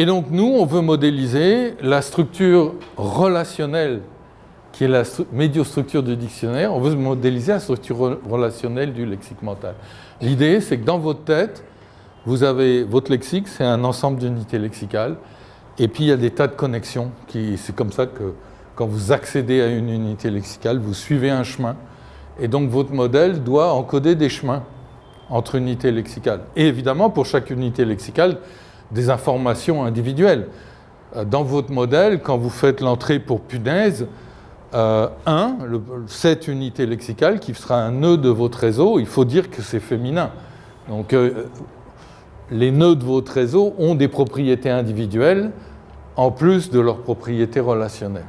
Et donc, nous, on veut modéliser la structure relationnelle, qui est la médiostructure du dictionnaire. On veut modéliser la structure relationnelle du lexique mental. L'idée, c'est que dans votre tête, vous avez votre lexique, c'est un ensemble d'unités lexicales, et puis il y a des tas de connexions. C'est comme ça que quand vous accédez à une unité lexicale, vous suivez un chemin, et donc votre modèle doit encoder des chemins entre unités lexicales. Et évidemment, pour chaque unité lexicale, des informations individuelles. Dans votre modèle, quand vous faites l'entrée pour punaise, cette unité lexicale qui sera un nœud de votre réseau, il faut dire que c'est féminin. Donc, les nœuds de votre réseau ont des propriétés individuelles en plus de leurs propriétés relationnelles.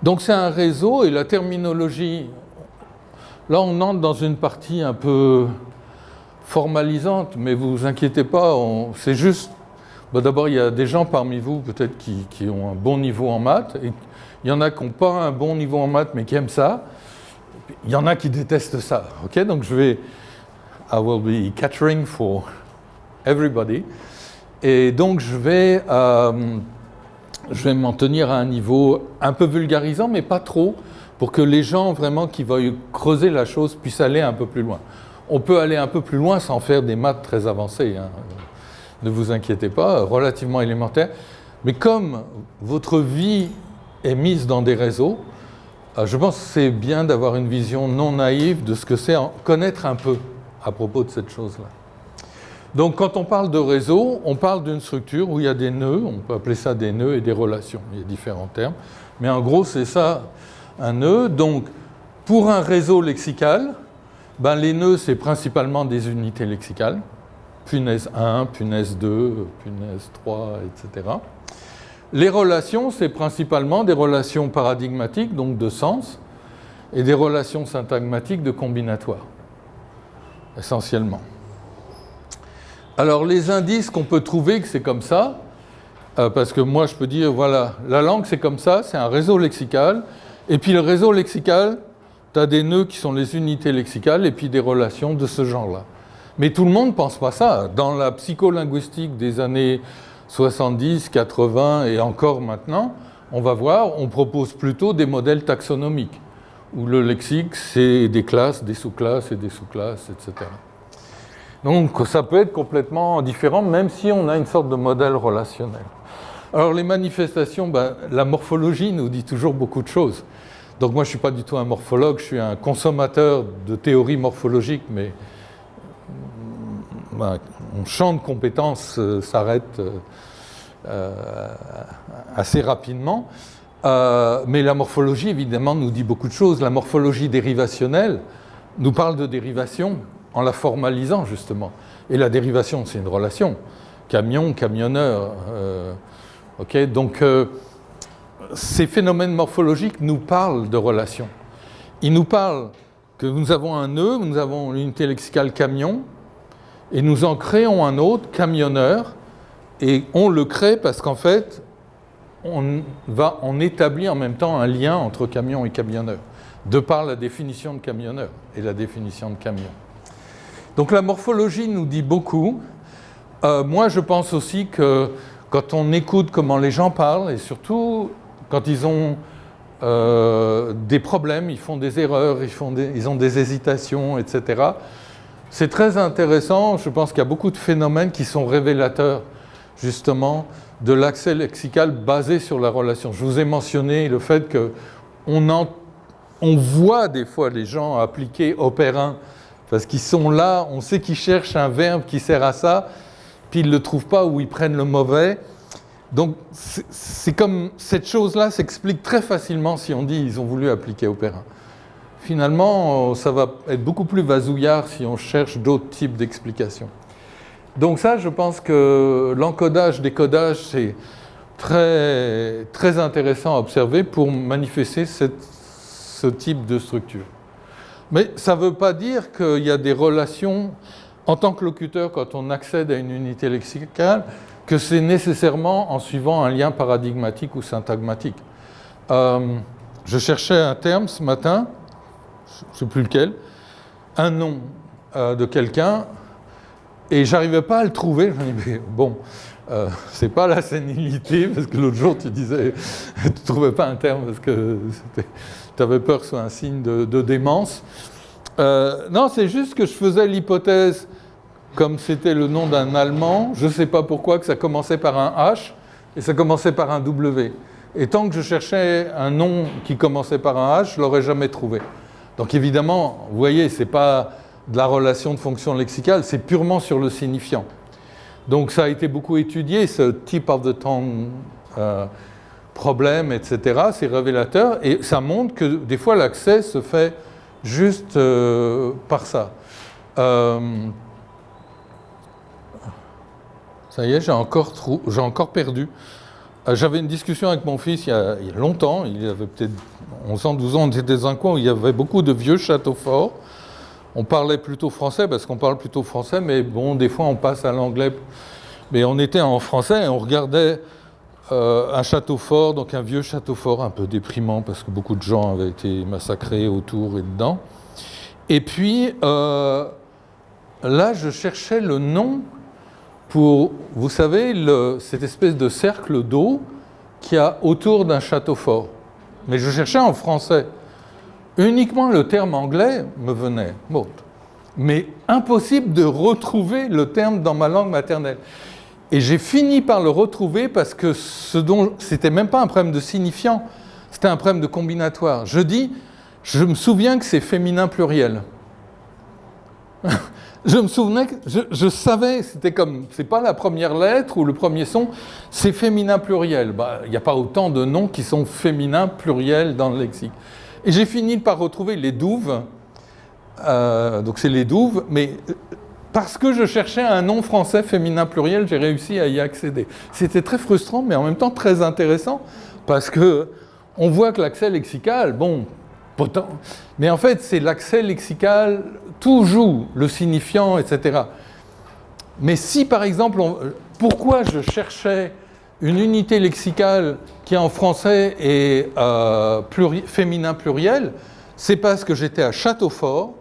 Donc, c'est un réseau et la terminologie. Là, on entre dans une partie un peu formalisante, mais vous vous inquiétez pas, c'est juste... D'abord, il y a des gens parmi vous, peut-être, qui ont un bon niveau en maths, et il y en a qui n'ont pas un bon niveau en maths, mais qui aiment ça. Il y en a qui détestent ça. Okay? Donc, I will be catering for everybody. Et donc, je vais m'en tenir à un niveau un peu vulgarisant, mais pas trop, pour que les gens vraiment qui veuillent creuser la chose puissent aller un peu plus loin. On peut aller un peu plus loin sans faire des maths très avancées, hein. Ne vous inquiétez pas, relativement élémentaire. Mais comme votre vie est mise dans des réseaux, je pense que c'est bien d'avoir une vision non naïve de ce que c'est connaître un peu à propos de cette chose-là. Donc quand on parle de réseau, on parle d'une structure où il y a des nœuds, on peut appeler ça des nœuds et des relations, il y a différents termes. Mais en gros, c'est ça, un nœud. Donc pour un réseau lexical, les nœuds, c'est principalement des unités lexicales. Punaise 1, punaise 2, punaise 3, etc. Les relations, c'est principalement des relations paradigmatiques, donc de sens, et des relations syntagmatiques de combinatoire, essentiellement. Alors, les indices qu'on peut trouver que c'est comme ça, parce que moi, je peux dire, voilà, la langue, c'est comme ça, c'est un réseau lexical, et puis le réseau lexical, tu as des nœuds qui sont les unités lexicales, et puis des relations de ce genre-là. Mais tout le monde ne pense pas ça. Dans la psycholinguistique des années 70, 80 et encore maintenant, on va voir, on propose plutôt des modèles taxonomiques, où le lexique, c'est des classes, des sous-classes et des sous-classes, etc. Donc ça peut être complètement différent, même si on a une sorte de modèle relationnel. Alors les manifestations, la morphologie nous dit toujours beaucoup de choses. Donc moi, je ne suis pas du tout un morphologue, je suis un consommateur de théories morphologiques, mais mon champ de compétences s'arrête assez rapidement. Mais la morphologie, évidemment, nous dit beaucoup de choses. La morphologie dérivationnelle nous parle de dérivation en la formalisant, justement. Et la dérivation, c'est une relation. Camion, camionneur. Okay, donc, ces phénomènes morphologiques nous parlent de relations. Ils nous parlent que nous avons un nœud, nous avons l'unité lexicale camion, et nous en créons un autre, camionneur, et on le crée parce qu'en fait, on établit en même temps un lien entre camion et camionneur, de par la définition de camionneur et la définition de camion. Donc la morphologie nous dit beaucoup. Moi, je pense aussi que quand on écoute comment les gens parlent, et surtout quand ils ont des problèmes, ils font des erreurs, ils ont des hésitations, etc., c'est très intéressant. Je pense qu'il y a beaucoup de phénomènes qui sont révélateurs, justement, de l'accès lexical basé sur la relation. Je vous ai mentionné le fait qu'on voit des fois les gens appliquer opérin, parce qu'ils sont là, on sait qu'ils cherchent un verbe qui sert à ça, puis ils ne le trouvent pas ou ils prennent le mauvais. Donc, c'est comme cette chose-là s'explique très facilement si on dit ils ont voulu appliquer opérin. Finalement, ça va être beaucoup plus vasouillard si on cherche d'autres types d'explications. Donc ça, je pense que l'encodage, décodage, c'est très, très intéressant à observer pour manifester ce type de structure. Mais ça ne veut pas dire qu'il y a des relations, en tant que locuteur, quand on accède à une unité lexicale, que c'est nécessairement en suivant un lien paradigmatique ou syntagmatique. Je cherchais un terme ce matin, je ne sais plus lequel, un nom de quelqu'un. Et j'arrivais pas à le trouver. Je me dis, mais bon, c'est pas la sénilité, parce que l'autre jour tu disais, tu trouvais pas un terme parce que tu avais peur que ce soit un signe de démence. Non, c'est juste que je faisais l'hypothèse, comme c'était le nom d'un Allemand, je sais pas pourquoi, que ça commençait par un H et ça commençait par un W. Et tant que je cherchais un nom qui commençait par un H, je l'aurais jamais trouvé. Donc évidemment, vous voyez, c'est pas de la relation de fonction lexicale, c'est purement sur le signifiant. Donc ça a été beaucoup étudié, ce tip of the tongue problème, etc. C'est révélateur et ça montre que des fois l'accès se fait juste par ça. Ça y est, j'ai encore perdu. J'avais une discussion avec mon fils il y a longtemps, il avait peut-être 11 ans, 12 ans, on était dans un coin où il y avait beaucoup de vieux châteaux forts. On parlait plutôt français, parce qu'on parle plutôt français, mais bon, des fois on passe à l'anglais. Mais on était en français et on regardait un château fort, donc un vieux château fort un peu déprimant, parce que beaucoup de gens avaient été massacrés autour et dedans. Et puis, là, je cherchais le nom pour, vous savez, cette espèce de cercle d'eau qu'il y a autour d'un château fort. Mais je cherchais en français. Uniquement le terme anglais me venait, bon, mais impossible de retrouver le terme dans ma langue maternelle. Et j'ai fini par le retrouver parce que c'était même pas un problème de signifiant, c'était un problème de combinatoire. Je me souviens que c'est féminin pluriel. Je me souvenais que je savais, c'est pas la première lettre ou le premier son, c'est féminin pluriel. Il n'y a pas autant de noms qui sont féminins pluriels dans le lexique. Et j'ai fini par retrouver les douves, donc c'est les douves, mais parce que je cherchais un nom français féminin pluriel, j'ai réussi à y accéder. C'était très frustrant, mais en même temps très intéressant, parce que on voit que l'accès lexical, bon, potent, mais en fait c'est l'accès lexical, tout joue, le signifiant, etc. Mais si par exemple, pourquoi je cherchais une unité lexicale qui en français est féminin pluriel, c'est parce que j'étais à Châteaufort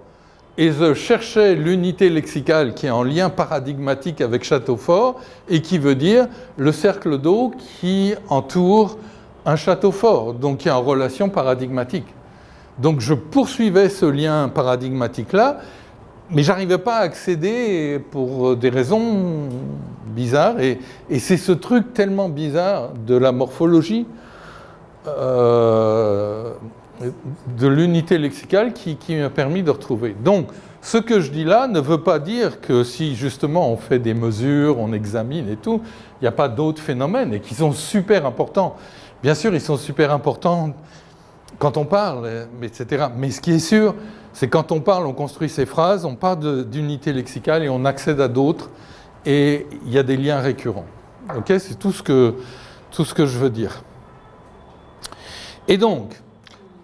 et je cherchais l'unité lexicale qui est en lien paradigmatique avec Châteaufort et qui veut dire le cercle d'eau qui entoure un château fort, donc qui est en relation paradigmatique. Donc je poursuivais ce lien paradigmatique-là, mais je n'arrivais pas à accéder pour des raisons bizarres. Et c'est ce truc tellement bizarre de la morphologie, de l'unité lexicale qui m'a permis de retrouver. Donc, ce que je dis là ne veut pas dire que si justement on fait des mesures, on examine et tout, il n'y a pas d'autres phénomènes et qui sont super importants. Bien sûr, ils sont super importants quand on parle, etc. Mais ce qui est sûr, c'est quand on parle, on construit ses phrases, on part d'unité lexicale et on accède à d'autres, et il y a des liens récurrents. Okay, c'est tout ce que je veux dire. Et donc,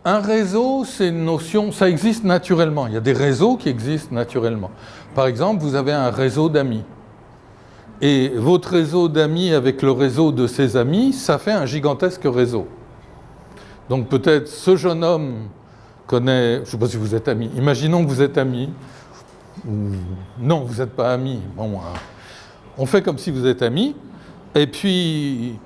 un réseau, c'est une notion, ça existe naturellement. Il y a des réseaux qui existent naturellement. Par exemple, vous avez un réseau d'amis. Et votre réseau d'amis avec le réseau de ses amis, ça fait un gigantesque réseau. Donc peut-être ce jeune homme connaît, je ne sais pas si vous êtes amis, imaginons que vous êtes amis, non, vous n'êtes pas amis, bon, on fait comme si vous êtes amis, et puis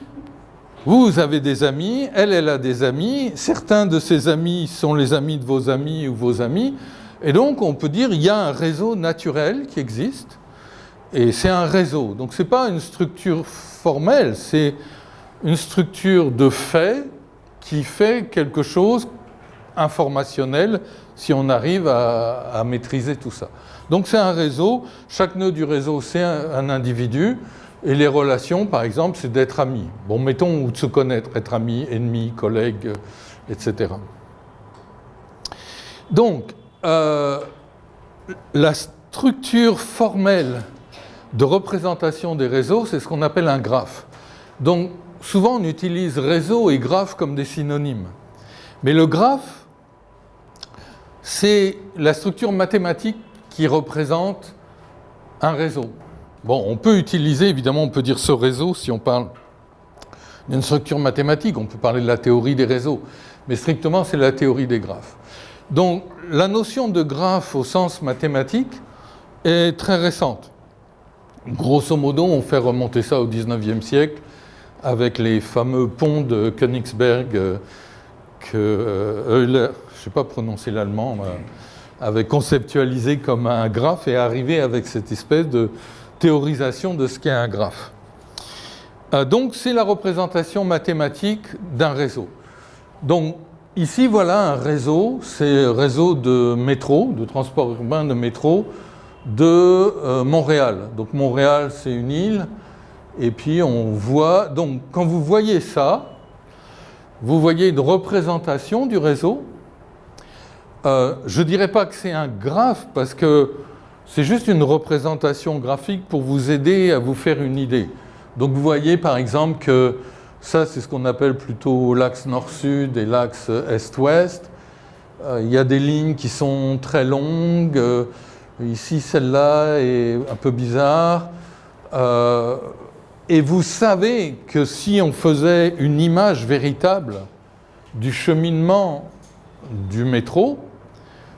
vous avez des amis, elle a des amis, certains de ces amis sont les amis de vos amis ou vos amis, et donc on peut dire qu'il y a un réseau naturel qui existe, et c'est un réseau. Donc ce n'est pas une structure formelle, c'est une structure de fait qui fait quelque chose informationnel si on arrive à maîtriser tout ça. Donc c'est un réseau, chaque nœud du réseau c'est un individu, et les relations par exemple c'est d'être amis. Bon, mettons, ou de se connaître, être amis, ennemis, collègues, etc. Donc, la structure formelle de représentation des réseaux, c'est ce qu'on appelle un graphe. Donc, souvent, on utilise réseau et graphe comme des synonymes. Mais le graphe, c'est la structure mathématique qui représente un réseau. Bon, on peut utiliser, évidemment, on peut dire ce réseau si on parle d'une structure mathématique, on peut parler de la théorie des réseaux, mais strictement, c'est la théorie des graphes. Donc, la notion de graphe au sens mathématique est très récente. grosso modo, on fait remonter ça au XIXe siècle avec les fameux ponts de Königsberg que Euler, je ne sais pas prononcer l'allemand, avait conceptualisé comme un graphe et arrivé avec cette espèce de théorisation de ce qu'est un graphe. Donc c'est la représentation mathématique d'un réseau. Donc ici voilà un réseau, c'est un réseau de métro, de transport urbain de métro de Montréal. Donc Montréal c'est une île et puis on voit, donc quand vous voyez ça, vous voyez une représentation du réseau. Je ne dirais pas que c'est un graphe parce que c'est juste une représentation graphique pour vous aider à vous faire une idée. Donc vous voyez par exemple que ça c'est ce qu'on appelle plutôt l'axe nord-sud et l'axe est-ouest. Il y a des lignes qui sont très longues. Ici celle-là est un peu bizarre. Et vous savez que si on faisait une image véritable du cheminement du métro,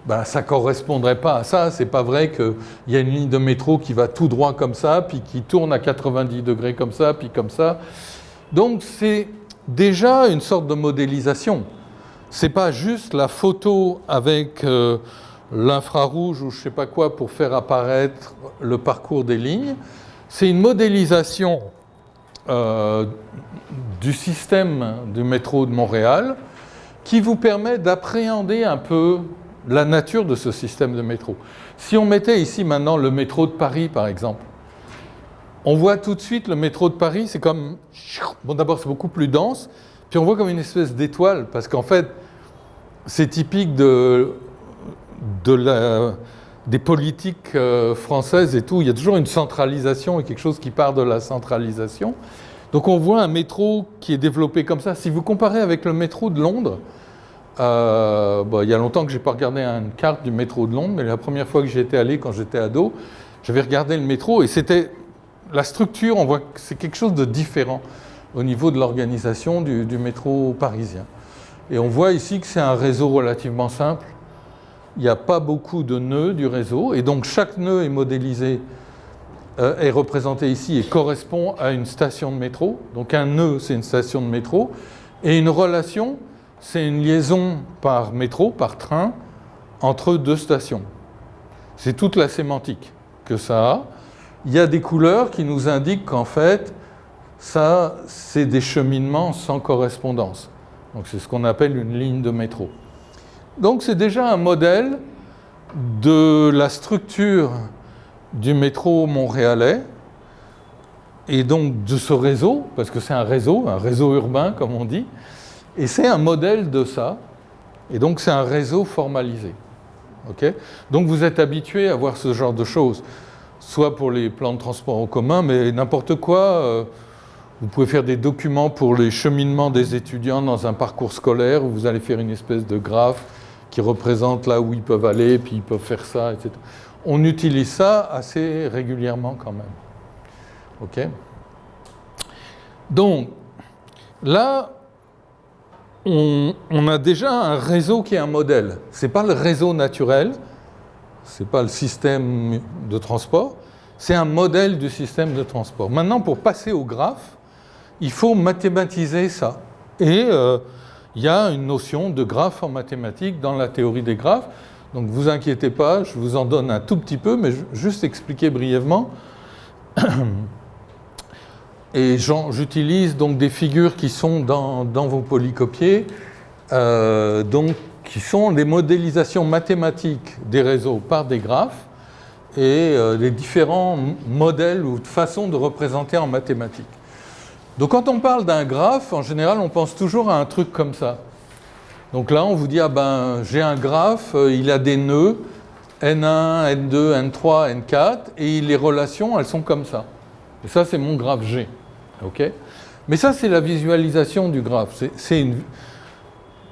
ben, ça ne correspondrait pas à ça. Ce n'est pas vrai qu'il y a une ligne de métro qui va tout droit comme ça, puis qui tourne à 90 degrés comme ça, puis comme ça. Donc c'est déjà une sorte de modélisation. Ce n'est pas juste la photo avec l'infrarouge ou je ne sais pas quoi pour faire apparaître le parcours des lignes. C'est une modélisation du système du métro de Montréal qui vous permet d'appréhender un peu la nature de ce système de métro. Si on mettait ici maintenant le métro de Paris, par exemple, on voit tout de suite le métro de Paris, c'est comme... Bon, d'abord, c'est beaucoup plus dense, puis on voit comme une espèce d'étoile, parce qu'en fait, c'est typique des politiques françaises et tout. Il y a toujours une centralisation et quelque chose qui part de la centralisation. Donc on voit un métro qui est développé comme ça. Si vous comparez avec le métro de Londres, il y a longtemps que je n'ai pas regardé une carte du métro de Londres, mais la première fois que j'y étais allé quand j'étais ado, j'avais regardé le métro et c'était la structure, on voit que c'est quelque chose de différent au niveau de l'organisation du métro parisien. Et on voit ici que c'est un réseau relativement simple. Il n'y a pas beaucoup de nœuds du réseau et donc chaque nœud est modélisé, est représenté ici et correspond à une station de métro. Donc un nœud, c'est une station de métro et une relation, c'est une liaison par métro, par train, entre deux stations. C'est toute la sémantique que ça a. Il y a des couleurs qui nous indiquent qu'en fait, ça, c'est des cheminements sans correspondance. Donc c'est ce qu'on appelle une ligne de métro. Donc c'est déjà un modèle de la structure du métro montréalais et donc de ce réseau, parce que c'est un réseau urbain comme on dit, et c'est un modèle de ça, et donc c'est un réseau formalisé. Okay ? Donc vous êtes habitué à voir ce genre de choses, soit pour les plans de transport en commun, mais n'importe quoi. Vous pouvez faire des documents pour les cheminements des étudiants dans un parcours scolaire, où vous allez faire une espèce de graphe qui représente là où ils peuvent aller, puis ils peuvent faire ça, etc. On utilise ça assez régulièrement quand même. OK ? Donc, là, on a déjà un réseau qui est un modèle. Ce n'est pas le réseau naturel, ce n'est pas le système de transport, c'est un modèle du système de transport. Maintenant, pour passer au graphe, il faut mathématiser ça. Et il y a une notion de graphe en mathématiques dans la théorie des graphes. Donc ne vous inquiétez pas, je vous en donne un tout petit peu, mais juste expliquer brièvement. Et j'utilise donc des figures qui sont dans vos polycopiés, donc, qui sont des modélisations mathématiques des réseaux par des graphes et les différents modèles ou façons de représenter en mathématiques. Donc quand on parle d'un graphe, en général, on pense toujours à un truc comme ça. Donc là, on vous dit, j'ai un graphe, il a des nœuds, N1, N2, N3, N4, et les relations, elles sont comme ça. Et ça, c'est mon graphe G. Okay ? Mais ça, c'est la visualisation du graphe.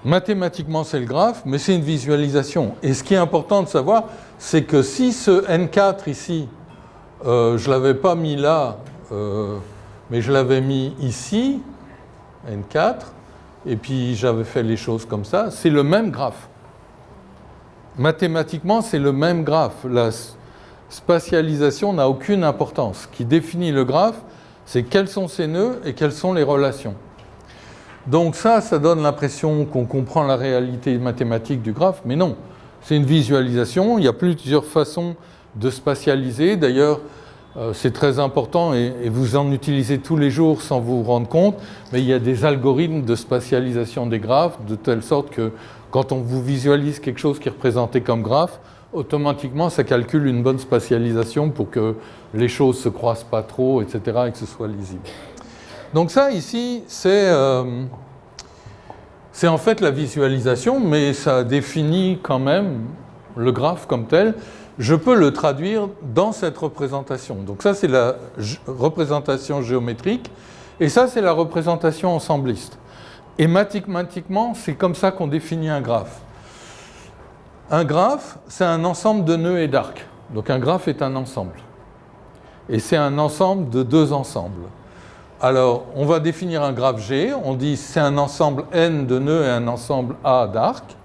Mathématiquement, c'est le graphe, mais c'est une visualisation. Et ce qui est important de savoir, c'est que si ce N4 ici, je ne l'avais pas mis là, mais je l'avais mis ici, N4, et puis j'avais fait les choses comme ça, c'est le même graphe. Mathématiquement, c'est le même graphe. spatialisation n'a aucune importance. Ce qui définit le graphe, c'est quels sont ses nœuds et quelles sont les relations. Donc ça donne l'impression qu'on comprend la réalité mathématique du graphe, mais non. C'est une visualisation, il y a plusieurs façons de spatialiser. D'ailleurs, c'est très important et vous en utilisez tous les jours sans vous rendre compte, mais il y a des algorithmes de spatialisation des graphes, de telle sorte que quand on vous visualise quelque chose qui est représenté comme graphe, automatiquement ça calcule une bonne spatialisation pour que les choses ne se croisent pas trop, etc., et que ce soit lisible. Donc ça, ici, c'est en fait la visualisation, mais ça définit quand même le graphe comme tel. Je peux le traduire dans cette représentation. Donc ça, c'est la représentation géométrique, et ça, c'est la représentation ensembliste. Et mathématiquement, c'est comme ça qu'on définit un graphe. Un graphe, c'est un ensemble de nœuds et d'arcs. Donc un graphe est un ensemble. Et c'est un ensemble de deux ensembles. Alors, on va définir un graphe G, on dit c'est un ensemble N de nœuds et un ensemble A d'arcs.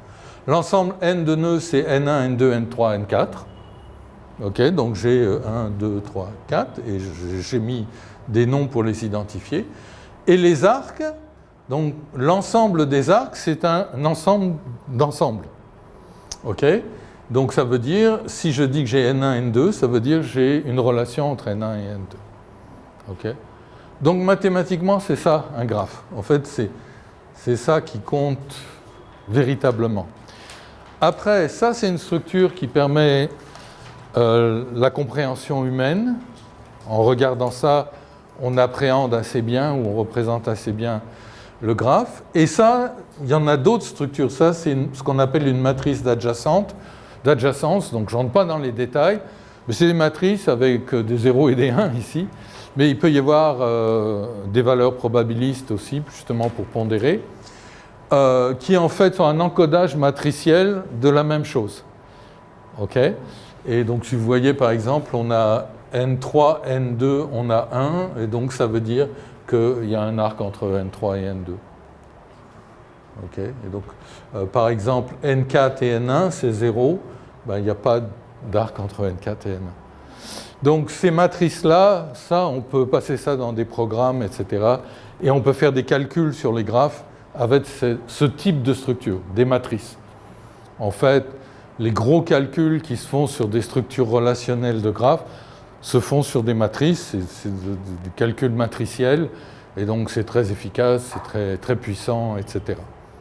L'ensemble N de nœuds, c'est N1, N2, N3, N4. Ok, donc j'ai 1, 2, 3, 4, et j'ai mis des noms pour les identifier. Et les arcs, donc l'ensemble des arcs, c'est un ensemble d'ensembles. Ok, donc ça veut dire, si je dis que j'ai N1, N2, ça veut dire que j'ai une relation entre N1 et N2. Ok, donc mathématiquement, c'est ça un graphe. En fait, c'est ça qui compte véritablement. Après, ça, c'est une structure qui permet la compréhension humaine. En regardant ça, on appréhende assez bien ou on représente assez bien le graphe. Et ça, il y en a d'autres structures. Ça, c'est ce qu'on appelle une matrice d'adjacence. Donc, je ne rentre pas dans les détails, mais c'est des matrices avec des 0 et des 1 ici. Mais il peut y avoir des valeurs probabilistes aussi, justement pour pondérer, qui en fait sont un encodage matriciel de la même chose. Ok ? Et donc, si vous voyez, par exemple, on a N3, N2, on a 1, et donc ça veut dire qu'il y a un arc entre N3 et N2. Ok, et donc, par exemple, N4 et N1, c'est 0, ben, il n'y a pas d'arc entre N4 et N1. Donc, ces matrices-là, ça, on peut passer ça dans des programmes, etc. Et on peut faire des calculs sur les graphes avec ce type de structure, des matrices. En fait, les gros calculs qui se font sur des structures relationnelles de graphes se font sur des matrices, c'est du calcul matriciel, et donc c'est très efficace, c'est très, très puissant, etc.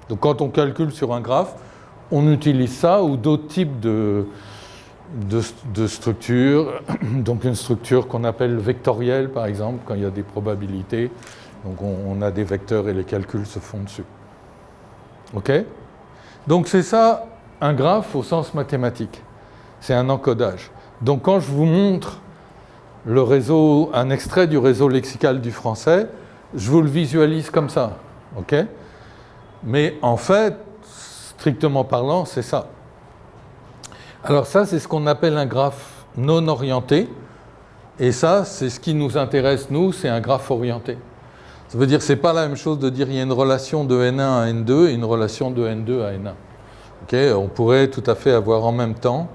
Donc quand on calcule sur un graphe, on utilise ça ou d'autres types de structures, donc une structure qu'on appelle vectorielle, par exemple, quand il y a des probabilités, donc on a des vecteurs et les calculs se font dessus. Ok ? Donc c'est ça, un graphe au sens mathématique. C'est un encodage. Donc quand je vous montre le réseau, un extrait du réseau lexical du français, je vous le visualise comme ça. Ok ? Mais en fait, strictement parlant, c'est ça. Alors ça, c'est ce qu'on appelle un graphe non orienté. Et ça, c'est ce qui nous intéresse, nous, c'est un graphe orienté. Ça veut dire que ce n'est pas la même chose de dire qu'il y a une relation de N1 à N2 et une relation de N2 à N1. Okay, on pourrait tout à fait avoir en même temps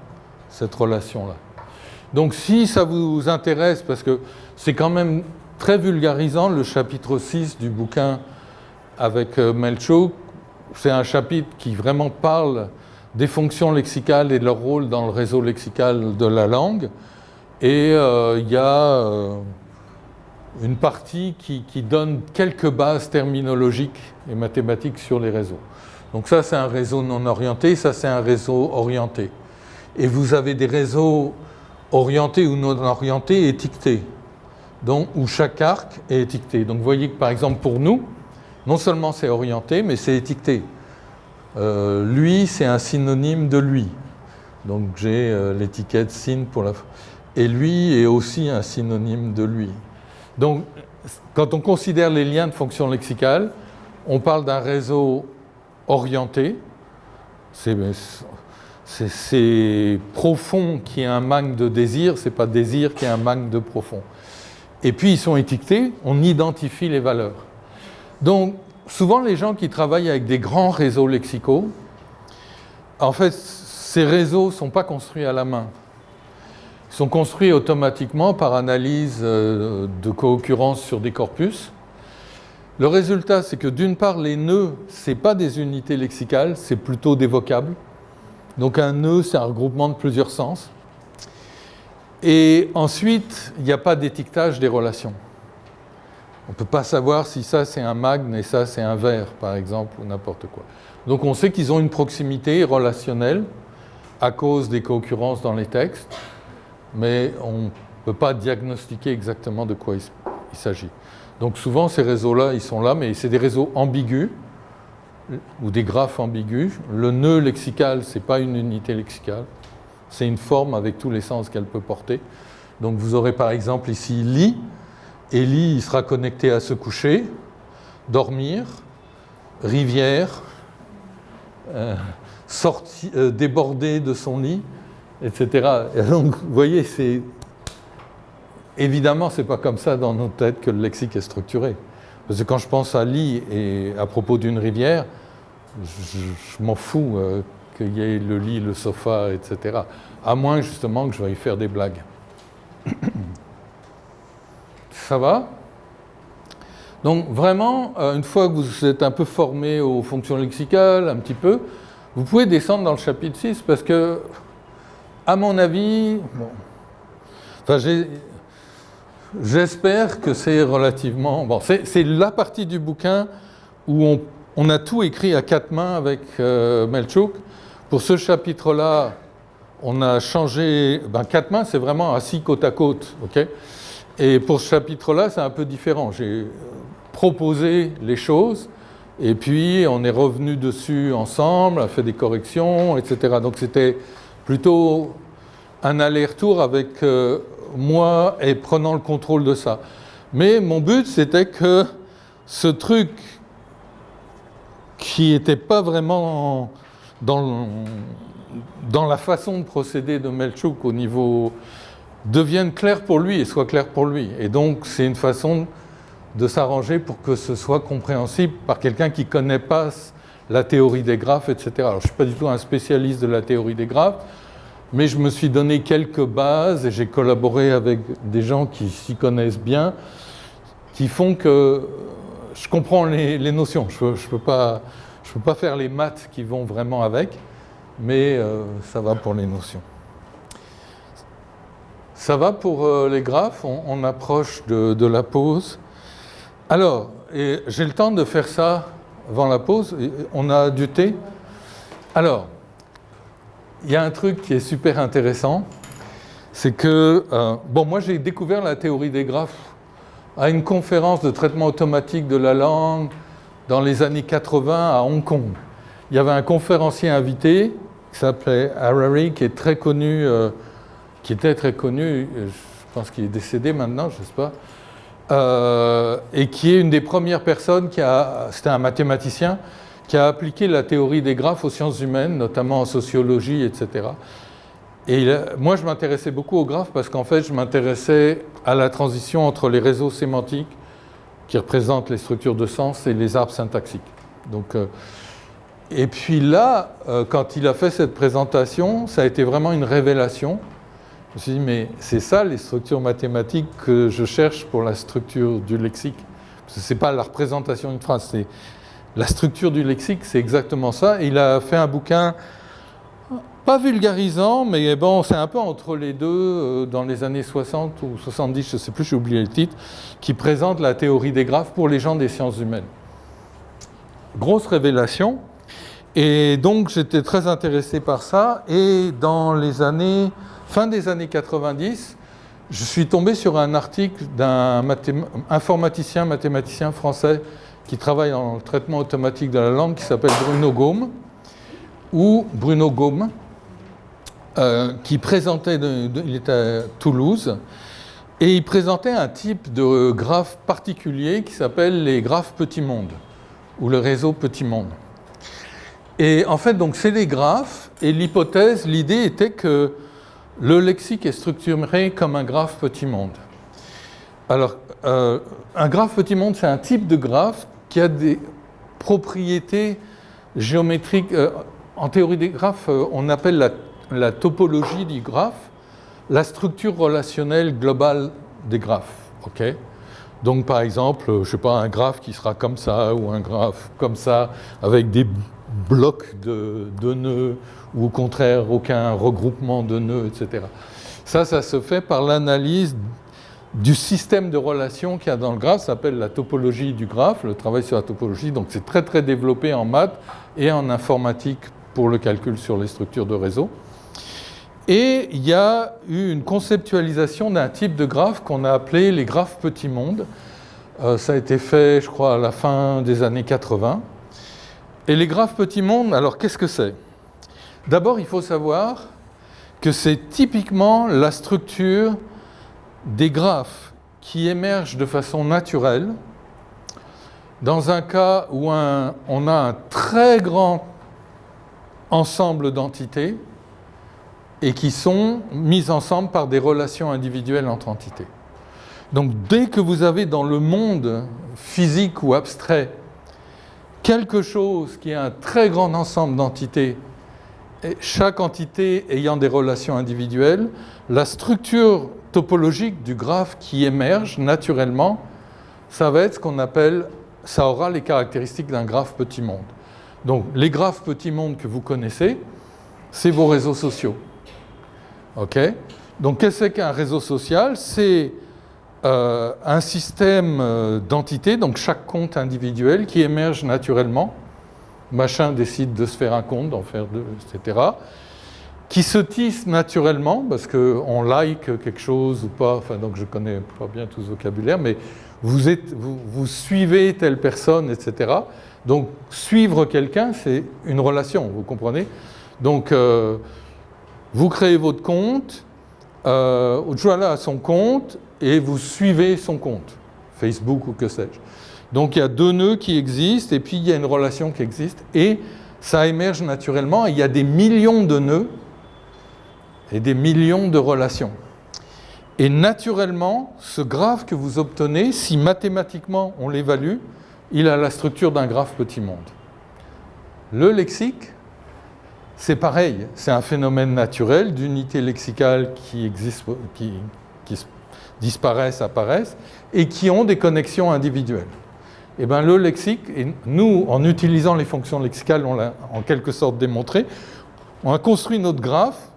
cette relation-là. Donc si ça vous intéresse, parce que c'est quand même très vulgarisant, le chapitre 6 du bouquin avec Melchuk, c'est un chapitre qui vraiment parle des fonctions lexicales et de leur rôle dans le réseau lexical de la langue. Et il y a une partie qui donne quelques bases terminologiques et mathématiques sur les réseaux. Donc ça, c'est un réseau non orienté, ça, c'est un réseau orienté. Et vous avez des réseaux orientés ou non orientés étiquetés, donc, où chaque arc est étiqueté. Donc vous voyez que, par exemple, pour nous, non seulement c'est orienté, mais c'est étiqueté. Lui, c'est un synonyme de lui. Donc j'ai l'étiquette sin pour la... Et lui est aussi un synonyme de lui. Donc, quand on considère les liens de fonction lexicale, on parle d'un réseau orienté, c'est profond qui a un manque de désir, c'est pas désir qui a un manque de profond. Et puis ils sont étiquetés, on identifie les valeurs. Donc souvent les gens qui travaillent avec des grands réseaux lexicaux, en fait ces réseaux ne sont pas construits à la main. sont construits automatiquement par analyse de co-occurrence sur des corpus. Le résultat, c'est que d'une part, les nœuds, ce n'est pas des unités lexicales, c'est plutôt des vocables. Donc un nœud, c'est un regroupement de plusieurs sens. Et ensuite, il n'y a pas d'étiquetage des relations. On ne peut pas savoir si ça c'est un magne et ça c'est un verre, par exemple, ou n'importe quoi. Donc on sait qu'ils ont une proximité relationnelle à cause des co-occurrences dans les textes, mais on ne peut pas diagnostiquer exactement de quoi il s'agit. Donc souvent ces réseaux-là, ils sont là, mais c'est des réseaux ambigus, ou des graphes ambigus. Le nœud lexical, ce n'est pas une unité lexicale, c'est une forme avec tous les sens qu'elle peut porter. Donc vous aurez par exemple ici lit, et lit, il sera connecté à se coucher, dormir, rivière, déborder de son lit, etc. Et donc vous voyez, évidemment, ce n'est pas comme ça dans nos têtes que le lexique est structuré. Parce que quand je pense à lit et à propos d'une rivière, je m'en fous qu'il y ait le lit, le sofa, etc. À moins justement que je veuille faire des blagues. Ça va? Donc vraiment, une fois que vous êtes un peu formé aux fonctions lexicales, un petit peu, vous pouvez descendre dans le chapitre 6 parce que, à mon avis, bon, enfin, j'espère que c'est relativement... Bon, c'est la partie du bouquin où on a tout écrit à quatre mains avec Meltchook. Pour ce chapitre-là, on a changé... quatre mains, c'est vraiment assis côte à côte. Okay, et pour ce chapitre-là, c'est un peu différent. J'ai proposé les choses, et puis on est revenu dessus ensemble, a fait des corrections, etc. Donc c'était plutôt un aller-retour avec... moi et prenant le contrôle de ça. Mais mon but, c'était que ce truc qui n'était pas vraiment dans la façon de procéder de Meltchook au niveau devienne clair pour lui et soit clair pour lui. Et donc, c'est une façon de s'arranger pour que ce soit compréhensible par quelqu'un qui ne connaît pas la théorie des graphes, etc. Alors, je ne suis pas du tout un spécialiste de la théorie des graphes, mais je me suis donné quelques bases et j'ai collaboré avec des gens qui s'y connaissent bien, qui font que je comprends les notions. Je ne peux pas faire les maths qui vont vraiment avec, mais ça va pour les notions. Ça va pour les graphes, on approche de la pause. Alors, j'ai le temps de faire ça avant la pause. On a du thé. Alors, il y a un truc qui est super intéressant, c'est que, moi j'ai découvert la théorie des graphes à une conférence de traitement automatique de la langue dans les années 80 à Hong Kong. Il y avait un conférencier invité qui s'appelait Harari, qui est très connu, qui était très connu, je pense qu'il est décédé maintenant, je ne sais pas, et qui est une des premières personnes c'était un mathématicien, qui a appliqué la théorie des graphes aux sciences humaines, notamment en sociologie, etc. Et moi, je m'intéressais beaucoup aux graphes parce qu'en fait, je m'intéressais à la transition entre les réseaux sémantiques, qui représentent les structures de sens, et les arbres syntaxiques. Donc, et puis là, quand il a fait cette présentation, ça a été vraiment une révélation. Je me suis dit, mais c'est ça les structures mathématiques que je cherche pour la structure du lexique. Parce que ce n'est pas la représentation d'une phrase, c'est la structure du lexique, c'est exactement ça. Et il a fait un bouquin, pas vulgarisant, mais bon, c'est un peu entre les deux, dans les années 60 ou 70, je ne sais plus, j'ai oublié le titre, qui présente la théorie des graphes pour les gens des sciences humaines. Grosse révélation. Et donc, j'étais très intéressé par ça. Et dans les années, fin des années 90, je suis tombé sur un article d'un informaticien, mathématicien français qui travaille dans le traitement automatique de la langue, qui s'appelle Bruno Gaume, qui présentait, il était à Toulouse, et il présentait un type de graphe particulier qui s'appelle les graphes petit monde, ou le réseau petit monde. Et en fait, donc, c'est des graphes, et l'hypothèse, l'idée était que le lexique est structuré comme un graphe petit monde. Alors, un graphe petit monde, c'est un type de graphe qui a des propriétés géométriques. En théorie des graphes, on appelle la topologie du graphe, la structure relationnelle globale des graphes. Okay, donc par exemple, je ne sais pas, un graphe qui sera comme ça, ou un graphe comme ça, avec des blocs de nœuds, ou au contraire, aucun regroupement de nœuds, etc. Ça se fait par l'analyse du système de relations qu'il y a dans le graphe, ça s'appelle la topologie du graphe, le travail sur la topologie, donc c'est très très développé en maths et en informatique pour le calcul sur les structures de réseau. Et il y a eu une conceptualisation d'un type de graphe qu'on a appelé les graphes petits mondes. Ça a été fait, je crois, à la fin des années 80. Et les graphes petits mondes, alors qu'est-ce que c'est ? D'abord, il faut savoir que c'est typiquement la structure des graphes qui émergent de façon naturelle dans un cas où on a un très grand ensemble d'entités et qui sont mises ensemble par des relations individuelles entre entités. Donc dès que vous avez dans le monde physique ou abstrait quelque chose qui a un très grand ensemble d'entités, et chaque entité ayant des relations individuelles, la structure topologique du graphe qui émerge naturellement, ça va être ce qu'on appelle, ça aura les caractéristiques d'un graphe petit monde. Donc les graphes petits mondes que vous connaissez, c'est vos réseaux sociaux. Okay. Donc qu'est-ce que c'est qu'un réseau social ? C'est un système d'entités, donc chaque compte individuel qui émerge naturellement. Machin décide de se faire un compte, d'en faire deux, etc. Qui se tisse naturellement, parce qu'on like quelque chose ou pas, enfin donc je connais pas bien tout ce vocabulaire, mais vous suivez telle personne, etc. Donc suivre quelqu'un, c'est une relation, vous comprenez ? Donc vous créez votre compte, Ujwala a son compte, et vous suivez son compte, Facebook ou que sais-je. Donc il y a deux nœuds qui existent, et puis il y a une relation qui existe, et ça émerge naturellement, et il y a des millions de nœuds, et des millions de relations. Et naturellement, ce graphe que vous obtenez, si mathématiquement on l'évalue, il a la structure d'un graphe petit monde. Le lexique, c'est pareil, c'est un phénomène naturel d'unités lexicales qui existent, qui disparaissent, apparaissent, et qui ont des connexions individuelles. Et bien le lexique, et nous, en utilisant les fonctions lexicales, on l'a en quelque sorte démontré, on a construit notre graphe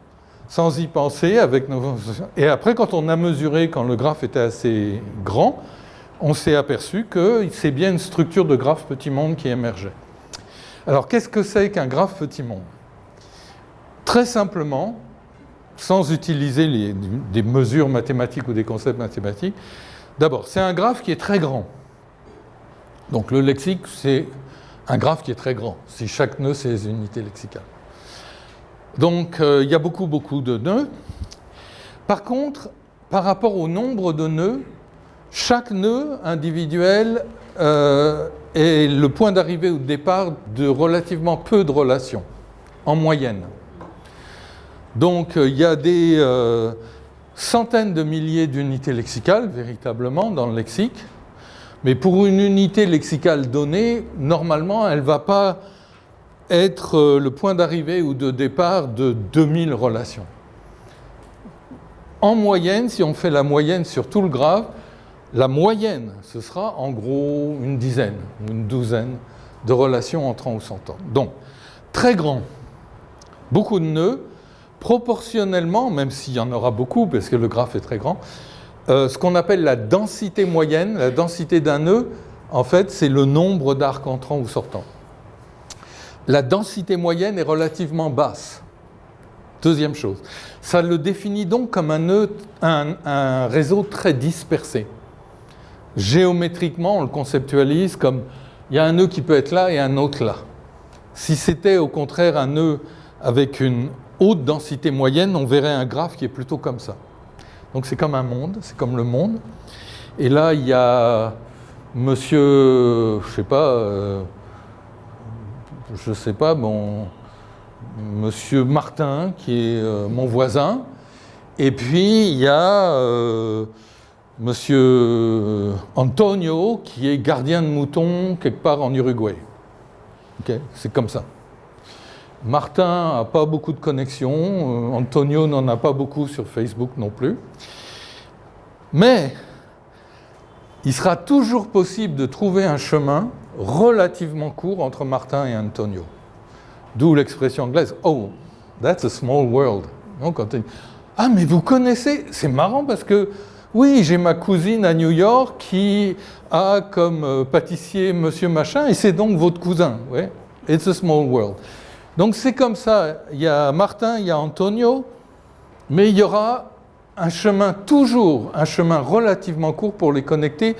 sans y penser, et après, quand on a mesuré, quand le graphe était assez grand, on s'est aperçu que c'est bien une structure de graphe petit monde qui émergeait. Alors, qu'est-ce que c'est qu'un graphe petit monde ? Très simplement, sans utiliser des mesures mathématiques ou des concepts mathématiques, d'abord, c'est un graphe qui est très grand. Donc, le lexique, c'est un graphe qui est très grand, si chaque nœud, c'est les unités lexicales. Donc, il y a beaucoup de nœuds. Par contre, par rapport au nombre de nœuds, chaque nœud individuel est le point d'arrivée ou de départ de relativement peu de relations, en moyenne. Donc, il y a des centaines de milliers d'unités lexicales, véritablement, dans le lexique. Mais pour une unité lexicale donnée, normalement, elle ne va pas être le point d'arrivée ou de départ de 2000 relations. En moyenne, si on fait la moyenne sur tout le graphe, la moyenne, ce sera en gros une dizaine ou une douzaine de relations entrant ou sortant. Donc, très grand, beaucoup de nœuds, proportionnellement, même s'il y en aura beaucoup, parce que le graphe est très grand, ce qu'on appelle la densité moyenne, la densité d'un nœud, en fait, c'est le nombre d'arcs entrants ou sortants. La densité moyenne est relativement basse. Deuxième chose, ça le définit donc comme un réseau très dispersé. Géométriquement, on le conceptualise comme il y a un nœud qui peut être là et un autre là. Si c'était au contraire un nœud avec une haute densité moyenne, on verrait un graphe qui est plutôt comme ça. Donc c'est comme un monde, c'est comme le monde. Et là, il y a monsieur, monsieur Martin, qui est mon voisin, et puis il y a monsieur Antonio, qui est gardien de moutons quelque part en Uruguay. Okay, c'est comme ça. Martin n'a pas beaucoup de connexions, Antonio n'en a pas beaucoup sur Facebook non plus. Mais il sera toujours possible de trouver un chemin relativement court entre Martin et Antonio. D'où l'expression anglaise « Oh, that's a small world ». Donc, ah, mais vous connaissez, c'est marrant parce que, oui, j'ai ma cousine à New York qui a comme pâtissier monsieur machin, et c'est donc votre cousin. Ouais. It's a small world. Donc c'est comme ça, il y a Martin, il y a Antonio, mais il y aura un chemin, toujours un chemin relativement court pour les connecter,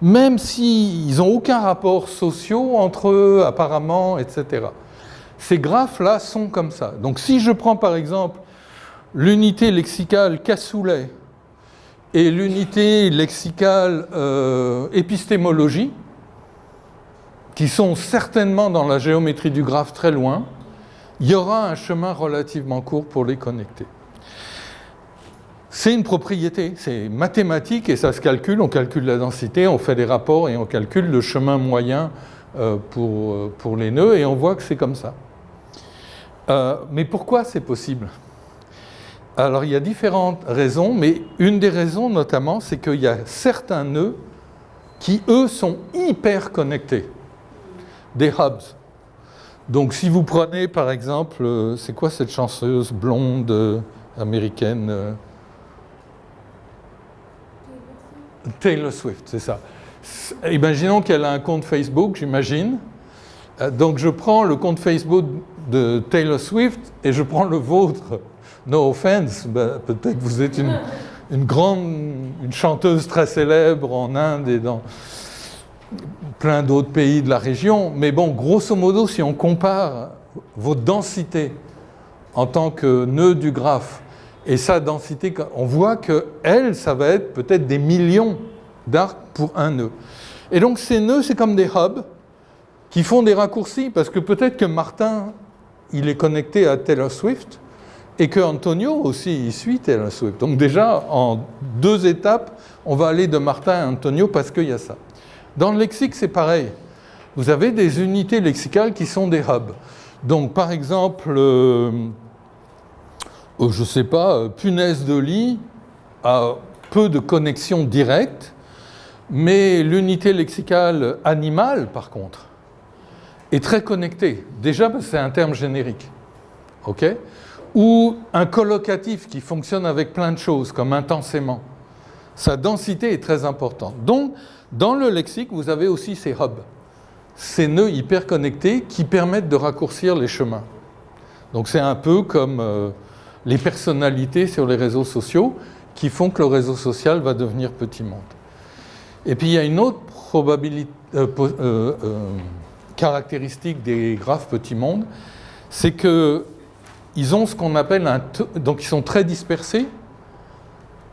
même s'ils n'ont aucun rapport social entre eux, apparemment, etc. Ces graphes-là sont comme ça. Donc si je prends par exemple l'unité lexicale cassoulet et l'unité lexicale épistémologie, qui sont certainement dans la géométrie du graphe très loin, il y aura un chemin relativement court pour les connecter. C'est une propriété, c'est mathématique et ça se calcule, on calcule la densité, on fait des rapports et on calcule le chemin moyen pour les nœuds et on voit que c'est comme ça. Mais pourquoi c'est possible ? Alors il y a différentes raisons, mais une des raisons notamment, c'est qu'il y a certains nœuds qui, eux, sont hyper connectés, des hubs. Donc si vous prenez par exemple, c'est quoi cette chanteuse blonde américaine Taylor Swift, c'est ça. Imaginons qu'elle a un compte Facebook, j'imagine. Donc je prends le compte Facebook de Taylor Swift et je prends le vôtre. No offense, ben, peut-être que vous êtes une chanteuse très célèbre en Inde et dans plein d'autres pays de la région. Mais bon, grosso modo, si on compare votre densité en tant que nœud du graphe et sa densité, on voit que elle, ça va être peut-être des millions d'arcs pour un nœud. Et donc ces nœuds, c'est comme des hubs qui font des raccourcis, parce que peut-être que Martin, il est connecté à Taylor Swift, et que Antonio aussi, il suit Taylor Swift. Donc déjà, en 2 étapes, on va aller de Martin à Antonio parce qu'il y a ça. Dans le lexique, c'est pareil. Vous avez des unités lexicales qui sont des hubs. Donc par exemple, je ne sais pas, punaise de lit a peu de connexions directes, mais l'unité lexicale animale, par contre, est très connectée. Déjà, parce que c'est un terme générique. OK ? Ou un collocatif qui fonctionne avec plein de choses, comme intensément. Sa densité est très importante. Donc, dans le lexique, vous avez aussi ces hubs, ces nœuds hyper connectés qui permettent de raccourcir les chemins. Donc, c'est un peu comme les personnalités sur les réseaux sociaux qui font que le réseau social va devenir petit monde. Et puis, il y a une autre caractéristique des graphes petit monde, c'est que ils ont ce qu'on appelle donc ils sont très dispersés,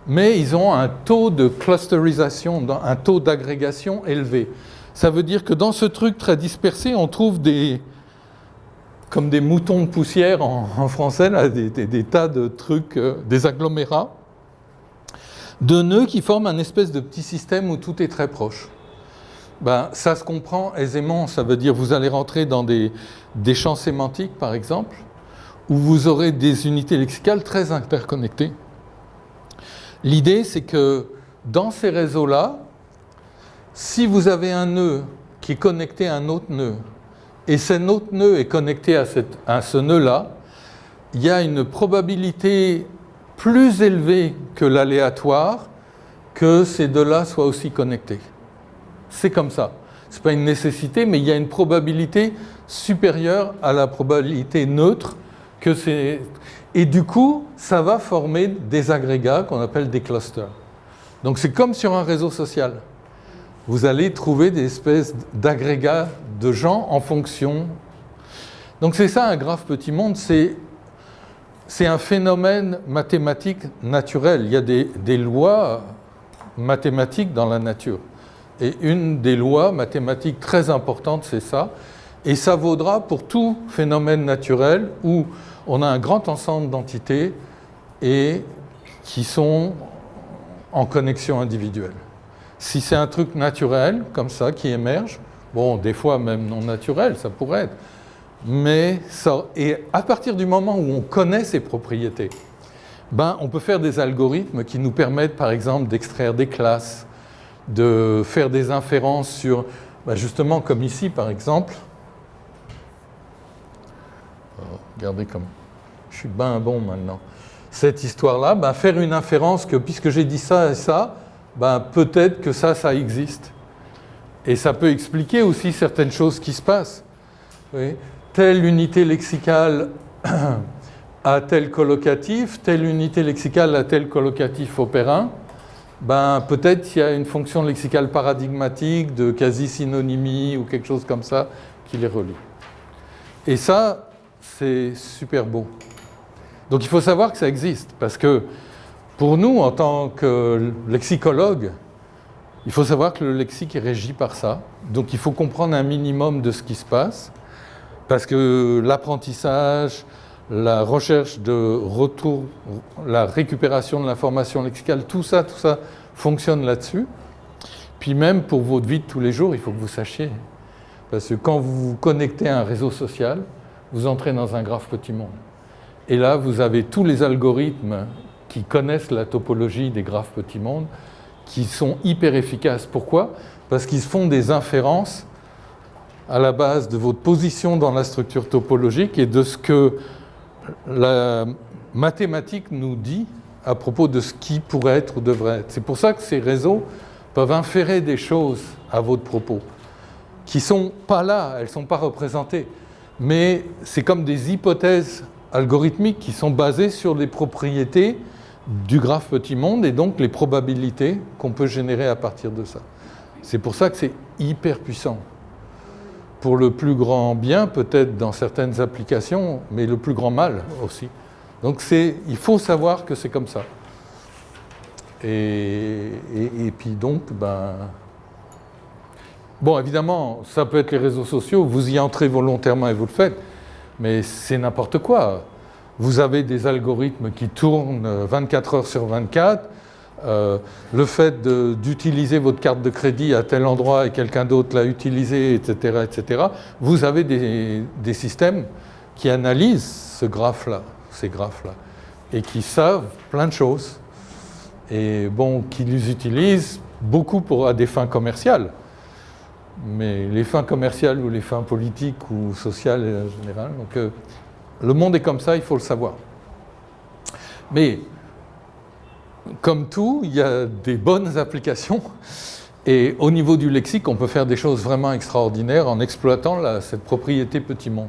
mais ils ont un taux de clusterisation, un taux d'agrégation élevé. Ça veut dire que dans ce truc très dispersé, on trouve comme des moutons de poussière en français, là, des tas de trucs, des agglomérats, de nœuds qui forment un espèce de petit système où tout est très proche. Ben, ça se comprend aisément, ça veut dire vous allez rentrer dans des champs sémantiques, par exemple, où vous aurez des unités lexicales très interconnectées. L'idée, c'est que dans ces réseaux-là, si vous avez un nœud qui est connecté à un autre nœud, et cet autre nœud est connecté à ce nœud-là, il y a une probabilité plus élevée que l'aléatoire que ces deux-là soient aussi connectés. C'est comme ça. Ce n'est pas une nécessité, mais il y a une probabilité supérieure à la probabilité neutre. Et du coup, ça va former des agrégats qu'on appelle des clusters. Donc c'est comme sur un réseau social. Vous allez trouver des espèces d'agrégats de gens en fonction. Donc c'est ça un graphe petit monde, c'est un phénomène mathématique naturel. Il y a des lois mathématiques dans la nature. Et une des lois mathématiques très importantes, c'est ça. Et ça vaudra pour tout phénomène naturel où on a un grand ensemble d'entités et qui sont en connexion individuelle. Si c'est un truc naturel, comme ça, qui émerge, bon, des fois même non naturel, ça pourrait être, Et à partir du moment où on connaît ces propriétés, on peut faire des algorithmes qui nous permettent, par exemple, d'extraire des classes, de faire des inférences sur, justement, comme ici, par exemple. Regardez comme je suis ben bon maintenant. Cette histoire-là, faire une inférence que, puisque j'ai dit ça et ça, peut-être que ça existe. Et ça peut expliquer aussi certaines choses qui se passent. Oui. Telle unité lexicale à tel collocatif, telle unité lexicale à tel collocatif opérin, peut-être qu'il y a une fonction lexicale paradigmatique de quasi-synonymie ou quelque chose comme ça qui les relie. Et ça, c'est super beau. Donc il faut savoir que ça existe, parce que pour nous, en tant que lexicologue, il faut savoir que le lexique est régi par ça. Donc il faut comprendre un minimum de ce qui se passe, parce que l'apprentissage, la recherche de retour, la récupération de l'information lexicale, tout ça fonctionne là-dessus. Puis même pour votre vie de tous les jours, il faut que vous sachiez. Parce que quand vous vous connectez à un réseau social, vous entrez dans un graphe petit monde. Et là, vous avez tous les algorithmes qui connaissent la topologie des graphes petit monde, qui sont hyper efficaces. Pourquoi ? Parce qu'ils font des inférences à la base de votre position dans la structure topologique et de ce que la mathématique nous dit à propos de ce qui pourrait être ou devrait être. C'est pour ça que ces réseaux peuvent inférer des choses à votre propos, qui ne sont pas là, elles ne sont pas représentées. Mais c'est comme des hypothèses algorithmiques qui sont basées sur les propriétés du graphe petit monde et donc les probabilités qu'on peut générer à partir de ça. C'est pour ça que c'est hyper puissant. Pour le plus grand bien, peut-être dans certaines applications, mais le plus grand mal aussi. Donc il faut savoir que c'est comme ça. Et puis donc, bon, évidemment, ça peut être les réseaux sociaux, vous y entrez volontairement et vous le faites, mais c'est n'importe quoi. Vous avez des algorithmes qui tournent 24 heures sur 24. Le fait d'utiliser votre carte de crédit à tel endroit et quelqu'un d'autre l'a utilisé, etc., etc., vous avez des systèmes qui analysent ces graphes-là, et qui savent plein de choses, et bon, qui les utilisent beaucoup à des fins commerciales. Mais les fins commerciales ou les fins politiques ou sociales en général. Donc, le monde est comme ça, il faut le savoir. Mais, comme tout, il y a des bonnes applications. Et au niveau du lexique, on peut faire des choses vraiment extraordinaires en exploitant cette propriété petit monde.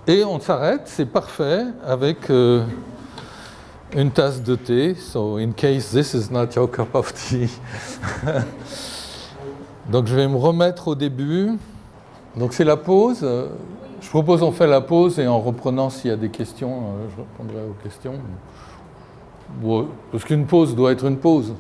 Et on s'arrête, c'est parfait, avec une tasse de thé. So, in case this is not your cup of tea. Donc je vais me remettre au début. Donc c'est la pause. Je propose qu'on fait la pause et en reprenant s'il y a des questions, je répondrai aux questions. Parce qu'une pause doit être une pause.